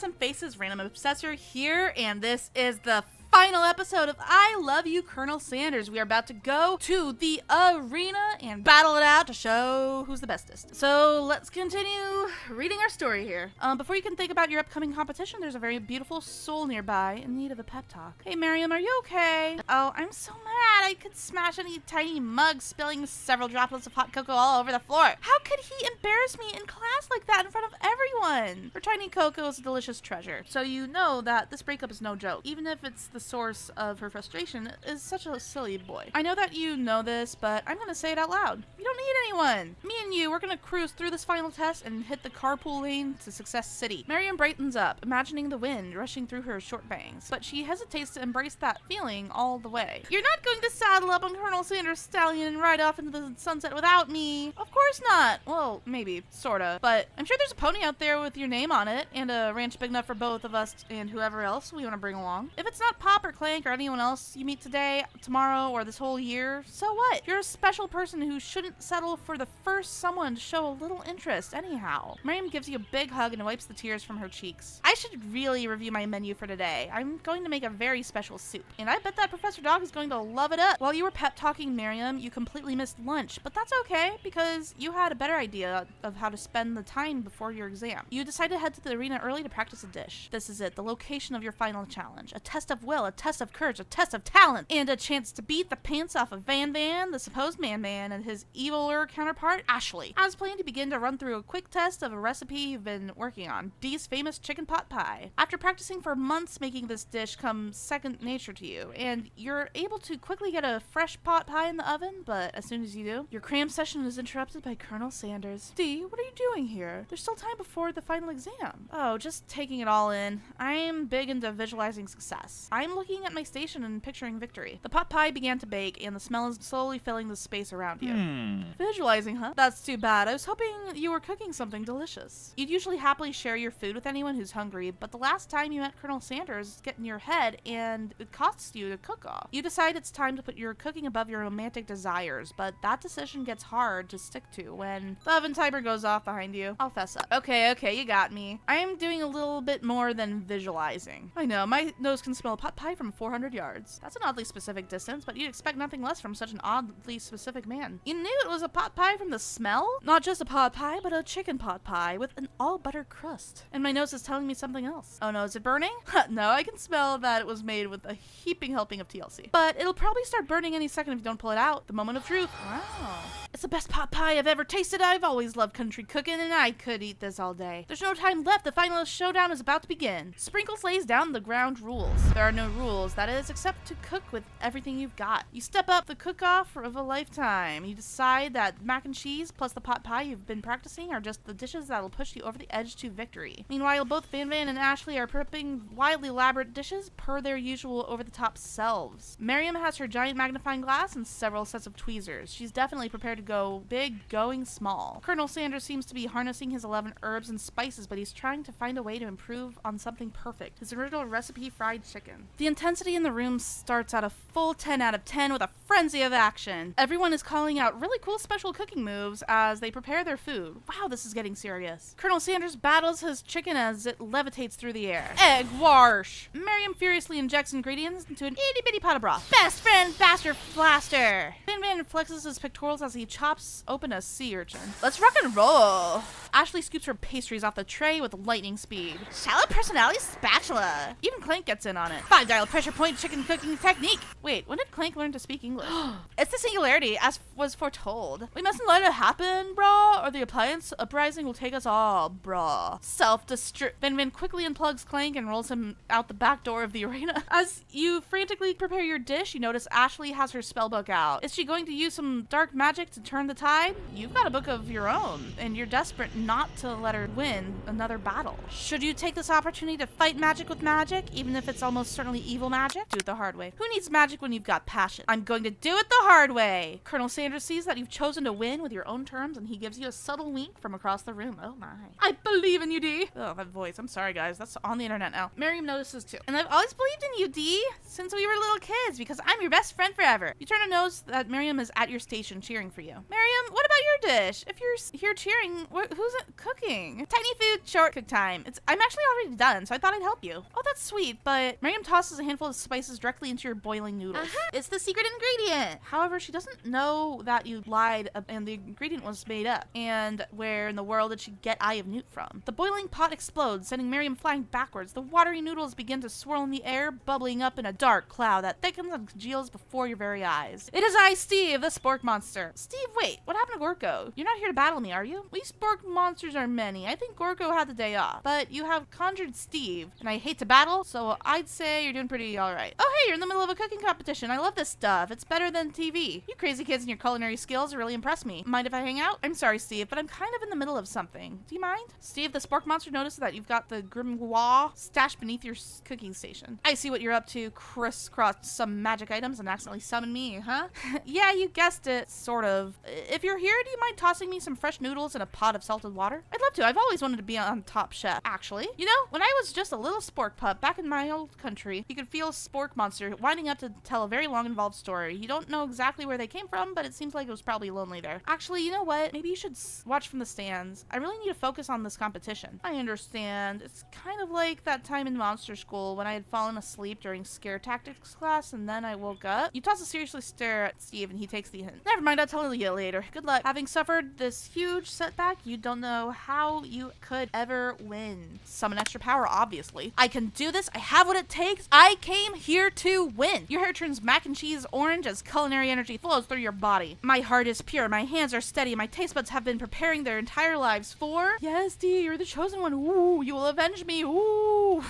awesome faces, Randomobsessor here, and this is the final episode of I Love You, Colonel Sanders. We are about to go to the arena and battle it out to show who's the bestest. So let's continue reading our story here. Before you can think about your upcoming competition, there's a very beautiful soul nearby in need of a pep talk. Hey Miriam, are you okay? Oh, I'm so mad. I could smash any tiny mug, spilling several droplets of hot cocoa all over the floor. How could he embarrass me in class like that in front of everyone? Her tiny cocoa is a delicious treasure. So you know that this breakup is no joke, even if it's the source of her frustration is such a silly boy. I know that you know this, but I'm gonna say it out loud. You don't need anyone. Me and you, we're gonna cruise through this final test and hit the carpool lane to Success City. Miriam brightens up, imagining the wind rushing through her short bangs, but she hesitates to embrace that feeling all the way. You're not going to saddle up on Colonel Sanders' stallion and ride off into the sunset without me. Of course not. Well, maybe, sorta, but I'm sure there's a pony out there with your name on it and a ranch big enough for both of us and whoever else we want to bring along. If it's not Pop or Clank or anyone else you meet today, tomorrow, or this whole year, so what? You're a special person who shouldn't settle for the first someone to show a little interest anyhow. Miriam gives you a big hug and wipes the tears from her cheeks. I should really review my menu for today. I'm going to make a very special soup, and I bet that Professor Dog is going to love it up. While you were pep talking Miriam, you completely missed lunch, but that's okay because you had a better idea of how to spend the time before your exam. You decided to head to the arena early to practice a dish. This is it, the location of your final challenge. A test of will, a test of courage, a test of talent, and a chance to beat the pants off of Van, the supposed man, and his eviler counterpart, Ashley. As planned, you begin to run through a quick test of a recipe you've been working on, Dee's famous chicken pot pie. After practicing for months, making this dish comes second nature to you, and you're able to quickly get a fresh pot pie in the oven, but as soon as you do, your cram session is interrupted by Colonel Sanders. Dee, what are you doing here? There's still time before the final exam. Oh, just taking it all in. I'm big into visualizing success. I'm looking at my station and picturing victory. The pot pie began to bake, and the smell is slowly filling the space around you. Visualizing, huh? That's too bad. I was hoping you were cooking something delicious. You'd usually happily share your food with anyone who's hungry, but the last time you met Colonel Sanders, get in your head, and it costs you to cook off. You decide it's time to put your cooking above your romantic desires, but that decision gets hard to stick to when the oven timer goes off behind you. I'll fess up. Okay, you got me. I am doing a little bit more than visualizing. I know, my nose can smell pot pie from 400 yards. That's an oddly specific distance, but you'd expect nothing less from such an oddly specific man. You knew it was a pot pie from the smell? Not just a pot pie, but a chicken pot pie with an all-butter crust. And my nose is telling me something else. Oh no, is it burning? No, I can smell that it was made with a heaping helping of TLC. But it'll probably start burning any second if you don't pull it out. The moment of truth. Wow. It's the best pot pie I've ever tasted. I've always loved country cooking, and I could eat this all day. There's no time left. The final showdown is about to begin. Sprinkles lays down the ground rules. There are no rules, that is, except to cook with everything you've got. You step up the cook-off of a lifetime. You decide that mac and cheese plus the pot pie you've been practicing are just the dishes that'll push you over the edge to victory. Meanwhile, both Van and Ashley are prepping wildly elaborate dishes per their usual over-the-top selves. Miriam has her giant magnifying glass and several sets of tweezers. She's definitely prepared to go big, going small. Colonel Sanders seems to be harnessing his 11 herbs and spices, but he's trying to find a way to improve on something perfect. His original recipe, fried chicken. The intensity in the room starts at a full 10 out of 10 with a frenzy of action. Everyone is calling out really cool special cooking moves as they prepare their food. Wow, this is getting serious. Colonel Sanders battles his chicken as it levitates through the air. Egg wash! Miriam furiously injects ingredients into an itty-bitty pot of broth. Best friend bastard blaster! Van flexes his pectorals as he chops open a sea urchin. Let's rock and roll! Ashley scoops her pastries off the tray with lightning speed. Shallow personality spatula! Even Clank gets in on it. 5-dial pressure point chicken cooking technique! Wait, when did Clank learn to speak English? It's the singularity, as was foretold. We mustn't let it happen, brah, or the appliance uprising will take us all, brah. Self-destruct. Van quickly unplugs Clank and rolls him out the back door of the arena. As you frantically prepare your dish, you notice Ashley has her spellbook out. Is she going to use some dark magic to turn the tide? You've got a book of your own, and you're desperate not to let her win another battle. Should you take this opportunity to fight magic with magic, even if it's almost certainly evil magic? Do it the hard way. Who needs magic when you've got passion? I'm going to do it the hard way. Colonel Sanders sees that you've chosen to win with your own terms, and he gives you a subtle wink from across the room. Oh my. I believe in you, Dee. Oh, that voice. I'm sorry, guys. That's on the internet now. Miriam notices too. And I've always believed in you, Dee, since we were little kids, because I'm your best friend forever. You turn a nose at Miriam is at your station cheering for you. Miriam, what about your dish? If you're here cheering, who's cooking? Tiny food, short cook time. I'm actually already done, so I thought I'd help you. Oh, that's sweet, but Miriam tosses a handful of spices directly into your boiling noodles. It's the secret ingredient. However, she doesn't know that you lied and the ingredient was made up. And where in the world did she get Eye of Newt from? The boiling pot explodes, sending Miriam flying backwards. The watery noodles begin to swirl in the air, bubbling up in a dark cloud that thickens and congeals before your very eyes. It is I, Steve, the spork monster. Steve, wait, what happened to Gorko? You're not here to battle me, are you? We spork monsters are many. I think Gorko had the day off, but you have conjured Steve, and I hate to battle, so I'd say you're doing pretty alright. Oh, hey, you're in the middle of a cooking competition. I love this stuff. It's better than TV. You crazy kids and your culinary skills really impress me. Mind if I hang out? I'm sorry, Steve, but I'm kind of in the middle of something. Do you mind? Steve, the spork monster notices that you've got the grimoire stashed beneath your cooking station. I see what you're up to. Crisscross some magic items and accidentally summon me, huh? Yeah, you guessed it, sort of. If you're here, do you mind tossing me some fresh noodles in a pot of salted water? I'd love to. I've always wanted to be on Top Chef, actually. You know, when I was just a little spork pup back in my old country, you could feel spork monster winding up to tell a very long involved story. You don't know exactly where they came from, but it seems like it was probably lonely there. Actually, you know what? Maybe you should watch from the stands. I really need to focus on this competition. I understand. It's kind of like that time in monster school when I had fallen asleep during scare tactics class and then I woke up. You toss a seriously stare at Steve and he takes the hint. Never mind, I'll tell you later. Good luck. Having suffered this huge setback, you don't know how you could ever win. Summon extra power, obviously. I can do this. I have what it takes. I came here to win. Your hair turns mac and cheese orange as culinary energy flows through your body. My heart is pure. My hands are steady. My taste buds have been preparing their entire lives for... Yes, Dee, you're the chosen one. Ooh, you will avenge me. Ooh.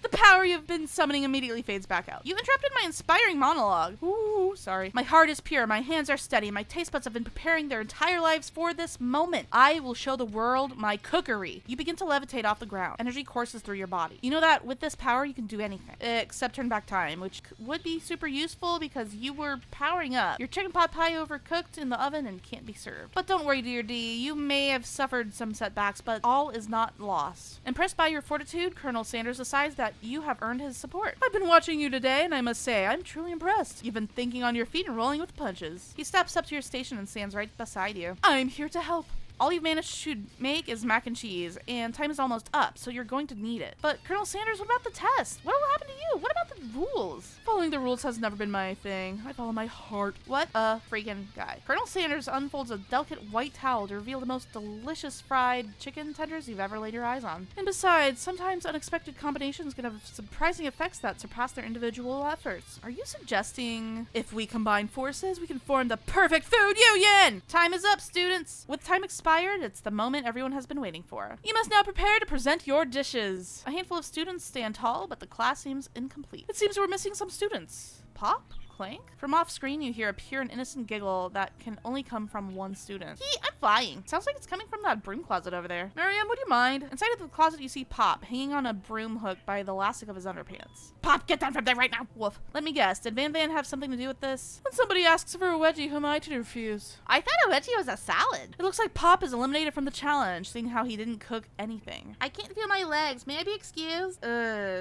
The power you've been summoning immediately fades back out. You interrupted my inspiring monologue. Ooh, sorry. My heart is pure. My hands are steady. My taste buds have been preparing their entire lives for this moment. I will show the world my cookery. You begin to levitate off the ground. Energy courses through your body. You know that with this power, you can do anything except turn back time, which would be super useful because you were powering up. Your chicken pot pie overcooked in the oven and can't be served. But don't worry, dear D. You may have suffered some setbacks, but all is not lost. Impressed by your fortitude, Colonel Sanders decides that you have earned his support. I've been watching you today, and I must say, I'm truly impressed. You've been thinking on your feet and rolling with punches. He steps up to your station and stands right beside you. I'm here to help. All you've managed to make is mac and cheese, and time is almost up, so you're going to need it. But Colonel Sanders, what about the test? What will happen to you? What about the rules? Following the rules has never been my thing. I follow my heart. What a freaking guy. Colonel Sanders unfolds a delicate white towel to reveal the most delicious fried chicken tenders you've ever laid your eyes on. And besides, sometimes unexpected combinations can have surprising effects that surpass their individual efforts. Are you suggesting if we combine forces, we can form the perfect food union? Time is up, students. With time expired, it's the moment everyone has been waiting for. You must now prepare to present your dishes. A handful of students stand tall, but the class seems incomplete. It seems we're missing some students. Pop? Clank? From off screen, you hear a pure and innocent giggle that can only come from one student. I'm flying. Sounds like it's coming from that broom closet over there. Miriam, would you mind? Inside of the closet, you see Pop hanging on a broom hook by the elastic of his underpants. Pop, get down from there right now. Woof. Let me guess. Did Van Van have something to do with this? When somebody asks for a wedgie, who am I to refuse? I thought a wedgie was a salad. It looks like Pop is eliminated from the challenge, seeing how he didn't cook anything. I can't feel my legs. May I be excused?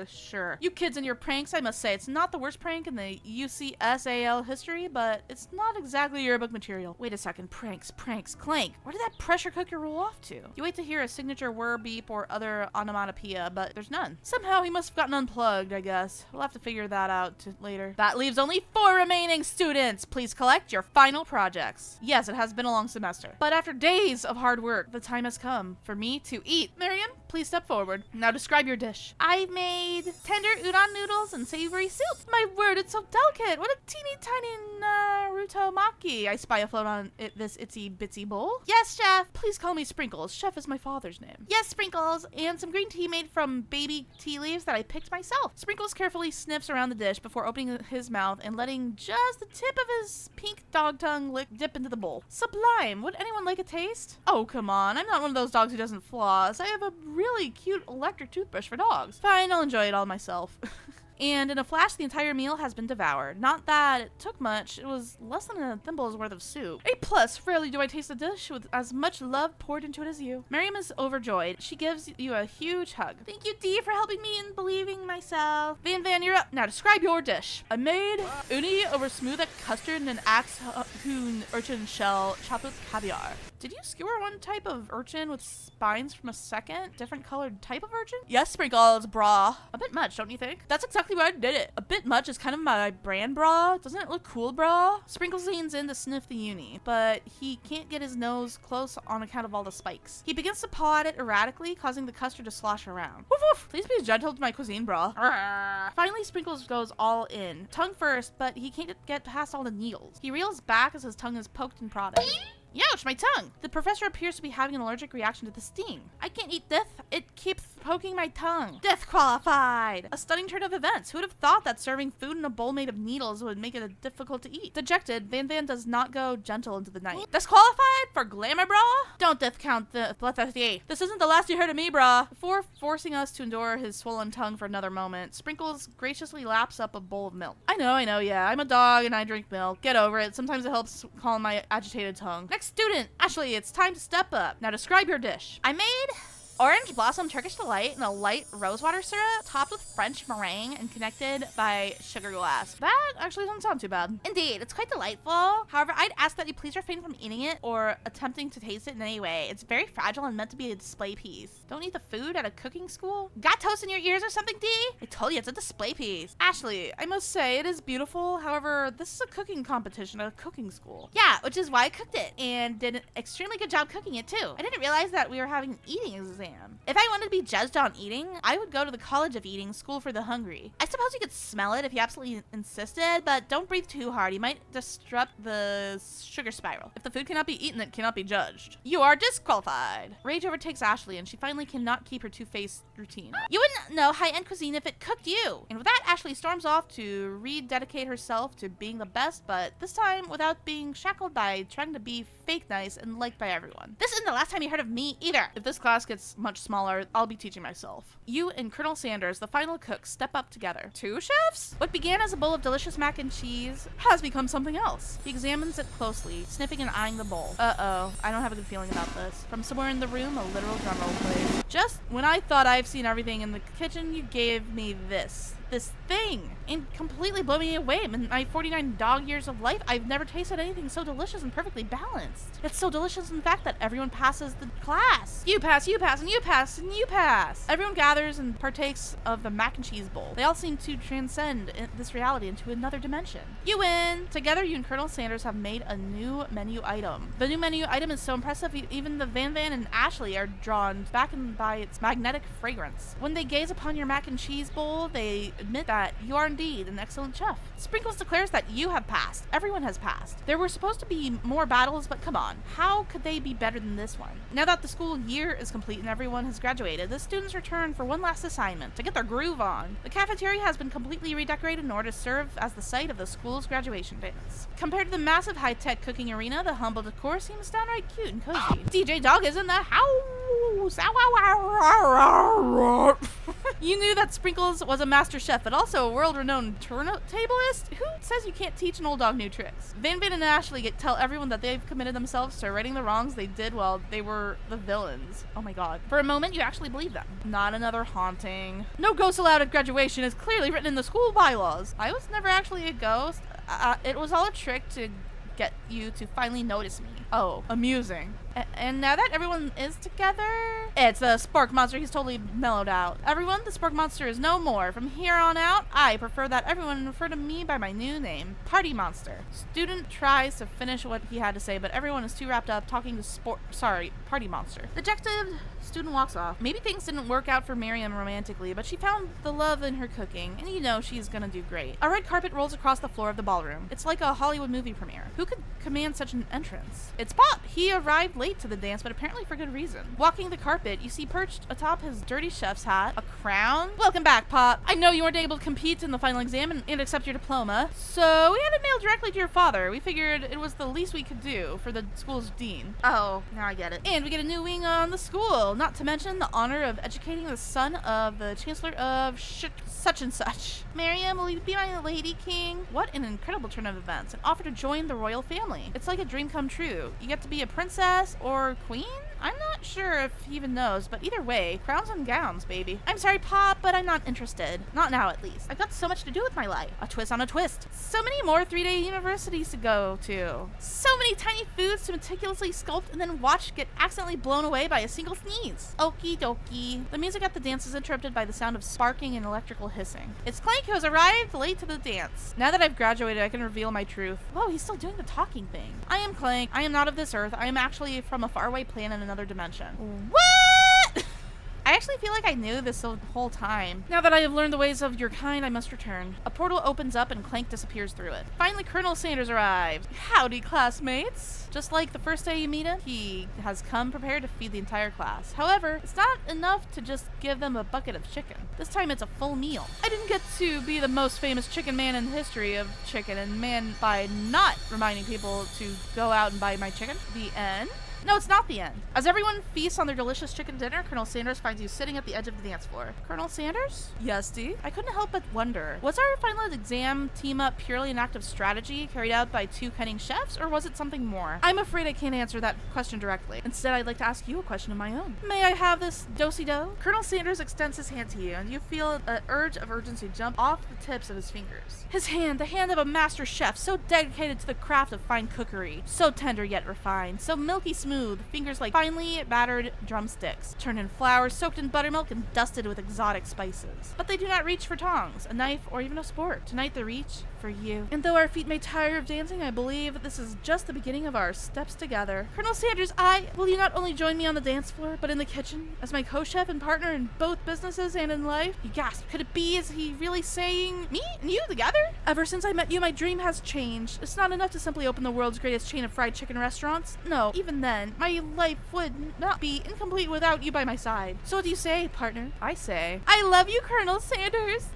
Sure. You kids and your pranks, I must say, it's not the worst prank in the UCSAL history, but it's not exactly yearbook material. Wait a second. Pranks, clank. Where did that pressure cooker roll off to? You wait to hear a signature whir, beep, or other onomatopoeia, but there's none. Somehow he must have gotten unplugged, I guess. We'll have to figure that out later. That leaves only 4 remaining students. Please collect your final projects. Yes, it has been a long semester, but after days of hard work, the time has come for me to eat. Miriam, please step forward. Now describe your dish. I've made tender udon noodles and savory soup. My word, it's so delicate. What a teeny tiny Naruto maki. I spy afloat on this itsy bitsy bowl. Yes, chef. Please call me Sprinkles. Chef is my father's name. Yes, Sprinkles. And some green tea made from baby tea leaves that I picked myself. Sprinkles carefully sniffs around the dish before opening his mouth and letting just the tip of his pink dog tongue dip into the bowl. Sublime. Would anyone like a taste? Oh, come on. I'm not one of those dogs who doesn't floss. I have a really cute electric toothbrush for dogs. Fine, I'll enjoy it all myself. And in a flash, the entire meal has been devoured. Not that it took much, it was less than a thimble's worth of soup. A+, rarely do I taste a dish with as much love poured into it as you. Miriam is overjoyed. She gives you a huge hug. Thank you, Dee, for helping me in believing myself. Van, you're up. Now describe your dish. I made uni over smooth custard and an axe hoon urchin shell chopped with caviar. Did you skewer one type of urchin with spines from a second, different colored type of urchin? Yes, Sprinkles, brah. A bit much, don't you think? That's exactly why I did it. A bit much is kind of my brand, brah. Doesn't it look cool, brah? Sprinkles leans in to sniff the uni, but he can't get his nose close on account of all the spikes. He begins to paw at it erratically, causing the custard to slosh around. Woof woof! Please be gentle to my cuisine, brah. Finally, Sprinkles goes all in. Tongue first, but he can't get past all the needles. He reels back as his tongue is poked and prodded. Ouch, my tongue! The professor appears to be having an allergic reaction to the sting. I can't eat this. It keeps poking my tongue. Disqualified! A stunning turn of events. Who would have thought that serving food in a bowl made of needles would make it difficult to eat? Dejected, Van does not go gentle into the night. Disqualified for glamour, brah? Don't discount the bloodthirsty. This isn't the last you heard of me, brah. Before forcing us to endure his swollen tongue for another moment, Sprinkles graciously laps up a bowl of milk. I know, yeah. I'm a dog and I drink milk. Get over it. Sometimes it helps calm my agitated tongue. Next student, Ashley, it's time to step up. Now describe your dish. I made orange blossom Turkish delight and a light rosewater syrup topped with French meringue and connected by sugar glass. That actually doesn't sound too bad. Indeed, it's quite delightful. However, I'd ask that you please refrain from eating it or attempting to taste it in any way. It's very fragile and meant to be a display piece. Don't eat the food at a cooking school. Got toast in your ears or something, Dee? I told you it's a display piece. Ashley, I must say it is beautiful. However, this is a cooking competition at a cooking school. Yeah, which is why I cooked it and did an extremely good job cooking it too. I didn't realize that we were having an eating exam. If I wanted to be judged on eating, I would go to the College of Eating, School for the Hungry. I suppose you could smell it if you absolutely insisted, but don't breathe too hard. You might disrupt the sugar spiral. If the food cannot be eaten, it cannot be judged. You are disqualified. Rage overtakes Ashley, and she finally cannot keep her two-faced routine. You wouldn't know high-end cuisine if it cooked you. And with that, Ashley storms off to rededicate herself to being the best, but this time without being shackled by trying to be fake nice and liked by everyone. This isn't the last time you heard of me either. If this class gets much smaller, I'll be teaching myself. You and Colonel Sanders, the final cook, step up together. Two chefs? What began as a bowl of delicious mac and cheese has become something else. He examines it closely, sniffing and eyeing the bowl. Uh-oh, I don't have a good feeling about this. From somewhere in the room, a literal drumroll plays. Just when I thought I've seen everything in the kitchen, you gave me this thing and completely blew me away. In my 49 dog years of life, I've never tasted anything so delicious and perfectly balanced. It's so delicious, in fact, that everyone passes the class. You pass, you pass, and you pass, and you pass. Everyone gathers and partakes of the mac and cheese bowl. They all seem to transcend this reality into another dimension. You win! Together, you and Colonel Sanders have made a new menu item. The new menu item is so impressive, even the Van and Ashley are drawn back in by its magnetic fragrance. When they gaze upon your mac and cheese bowl, they admit that you are indeed an excellent chef. Sprinkles declares that you have passed. Everyone has passed. There were supposed to be more battles, but come on. How could they be better than this one? Now that the school year is complete and everyone has graduated, the students return for one last assignment, to get their groove on. The cafeteria has been completely redecorated in order to serve as the site of the school's graduation dance. Compared to the massive high-tech cooking arena, the humble decor seems downright cute and cozy. DJ Dog is in the house! You knew that Sprinkles was a master chef, but also a world-renowned turntablist? Who says you can't teach an old dog new tricks? Van and Ashley tell everyone that they've committed themselves to righting the wrongs they did while they were the villains. Oh my god. For a moment, you actually believe them. Not another haunting. No ghosts allowed at graduation is clearly written in the school bylaws. I was never actually a ghost. It was all a trick to get you to finally notice me. Oh, amusing. And now that everyone is together, it's the Spark Monster. He's totally mellowed out. Everyone, the Spark Monster is no more. From here on out, I prefer that everyone refer to me by my new name, Party Monster. Student tries to finish what he had to say, but everyone is too wrapped up talking to Party Monster. Dejected, student walks off. Maybe things didn't work out for Miriam romantically, but she found the love in her cooking, and you know she's gonna do great. A red carpet rolls across the floor of the ballroom. It's like a Hollywood movie premiere. Who could command such an entrance? It's Pop! He arrived late late to the dance, but apparently for good reason. Walking the carpet, you see perched atop his dirty chef's hat a crown. Welcome back, Pop. I know you weren't able to compete in the final exam and accept your diploma, so we had it mailed directly to your father. We figured it was the least we could do for the school's dean. Oh, now I get it. And we get a new wing on the school, not to mention the honor of educating the son of the chancellor of such and such. Miriam, will you be my lady king? What an incredible turn of events. An offer to join the royal family. It's like a dream come true. You get to be a princess or queen? I'm not sure if he even knows, but either way, crowns and gowns, baby. I'm sorry, Pop, but I'm not interested. Not now, at least. I've got so much to do with my life. A twist on a twist. So many more 3-day universities to go to. So many tiny foods to meticulously sculpt and then watch get accidentally blown away by a single sneeze. Okie dokie. The music at the dance is interrupted by the sound of sparking and electrical hissing. It's Clank who has arrived late to the dance. Now that I've graduated, I can reveal my truth. Whoa, he's still doing the talking thing. I am Clank. I am not of this earth. I am actually from a faraway planet in another dimension. What? I actually feel like I knew this the whole time. Now that I have learned the ways of your kind, I must return. A portal opens up and Clank disappears through it. Finally, Colonel Sanders arrived. Howdy, classmates. Just like the first day you meet him, he has come prepared to feed the entire class. However, it's not enough to just give them a bucket of chicken. This time it's a full meal. I didn't get to be the most famous chicken man in the history of chicken and man by not reminding people to go out and buy my chicken. The end. No, it's not the end. As everyone feasts on their delicious chicken dinner, Colonel Sanders finds you sitting at the edge of the dance floor. Colonel Sanders? Yes, Dee? I couldn't help but wonder, was our final exam team-up purely an act of strategy carried out by two cunning chefs, or was it something more? I'm afraid I can't answer that question directly. Instead, I'd like to ask you a question of my own. May I have this do-si-do? Colonel Sanders extends his hand to you, and you feel an urge of urgency jump off the tips of his fingers. His hand, the hand of a master chef, so dedicated to the craft of fine cookery, so tender yet refined, so milky smooth, fingers like finely battered drumsticks, churned in flour, soaked in buttermilk, and dusted with exotic spices. But they do not reach for tongs, a knife, or even a spork. Tonight they reach for you. And though our feet may tire of dancing, I believe that this is just the beginning of our steps together. Colonel Sanders, will you not only join me on the dance floor, but in the kitchen, as my co-chef and partner in both businesses and in life? He gasped. Could it be, is he really saying, me and you together? Ever since I met you, my dream has changed. It's not enough to simply open the world's greatest chain of fried chicken restaurants. No, even then, my life would not be incomplete without you by my side. So what do you say, partner? I say, I love you, Colonel Sanders.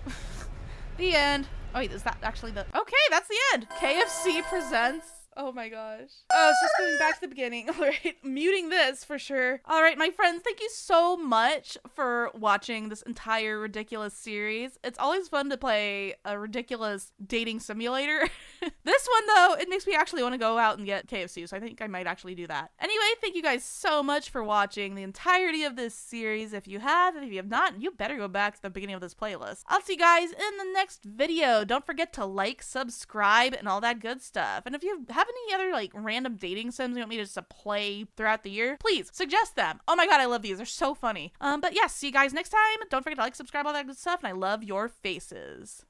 The end. Oh wait, is that actually the... Okay, that's the end. KFC presents... Oh my gosh. Oh, it's just going back to the beginning. All right, muting this for sure. All right, my friends, thank you so much for watching this entire ridiculous series. It's always fun to play a ridiculous dating simulator. This one, though, it makes me actually want to go out and get KFC, so I think I might actually do that. Anyway, thank you guys so much for watching the entirety of this series. If you have not, you better go back to the beginning of this playlist. I'll see you guys in the next video. Don't forget to like, subscribe, and all that good stuff. And if you have any other like random dating sims you want me to just play throughout the year, please suggest them. Oh my god, I love these. They're so funny. But yeah, see you guys next time. Don't forget to like, subscribe, all that good stuff, and I love your faces.